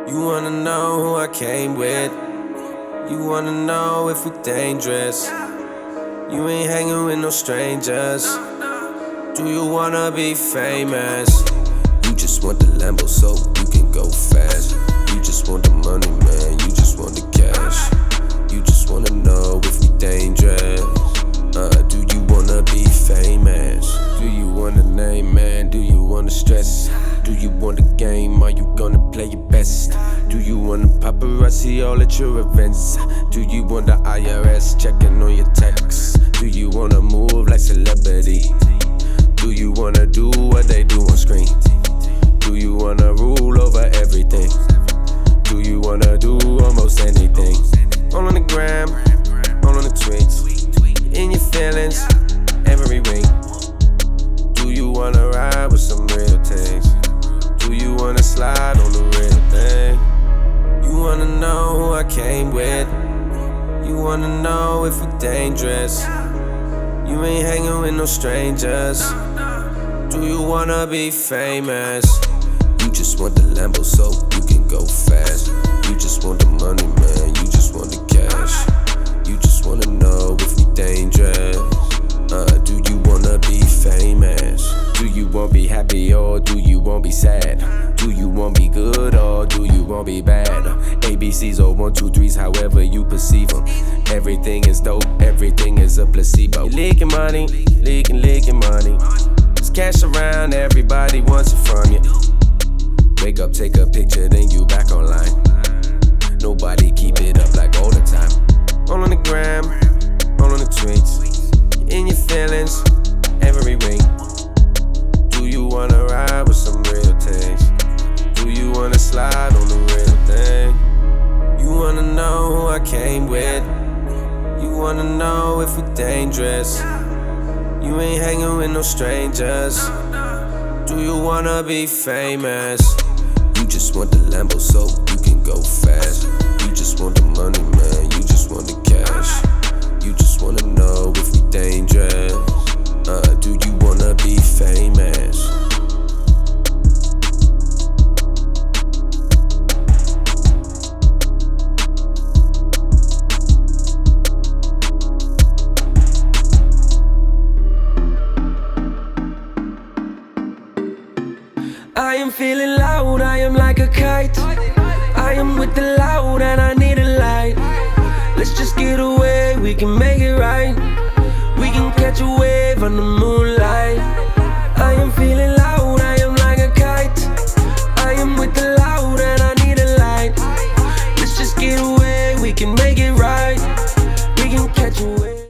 You wanna know who I came with? You wanna know if we dangerous? You ain't hanging with no strangers. Do you wanna be famous? You just want the Lambo so you can go fast. You just want the money, man, you just want the cash. You just wanna know if we dangerous. Do you wanna be famous? Do you want a name, man? Do you wanna stress? Do you want a game? Are you gonna play your best? Do you want the paparazzi all at your events? Do you want the IRS checking on your texts? Do you wanna move like celebrity? Do you wanna do what they do on screen? Do you wanna rule over everything? Do you wanna do almost anything? All on the gram, all on the tweets, in your feelings, every week. Do you wanna ride with some real things? Do you wanna slide on the real thing? You wanna know who I came with? You wanna know if we dangerous? You ain't hanging with no strangers. Do you wanna be famous? You just want the Lambo so you can go fast. You just want the money, man, you just want the cash. You just wanna know if we dangerous. Do you wanna be famous? Do you wanna be happy or do you wanna be sad? Do you wanna be good or do you wanna be bad? ABCs or 1, 2, 3s, however you perceive them. Everything is dope, everything is a placebo. You're leaking money, leaking money. There's cash around, everybody wants it from you. Wake up, take a picture, then you back online. Nobody keep it up like all the time. All on the gram, all on the tweets, in your feelings, every week. Do you wanna ride with some real things? Do you wanna slide on the real thing? You wanna know who I came with? You wanna know if we dangerous? You ain't hanging with no strangers. Do you wanna be famous? You just want the Lambo so you can go fast. You just want the money, man, you just want the cash. You just wanna know if we dangerous. Do you wanna be famous? I am feeling loud, I am like a kite. I am with the loud and I need a light. Let's just get away, we can make it right. We can catch a wave on the moonlight. I am feeling loud, I am like a kite. I am with the loud and I need a light. Let's just get away, we can make it right.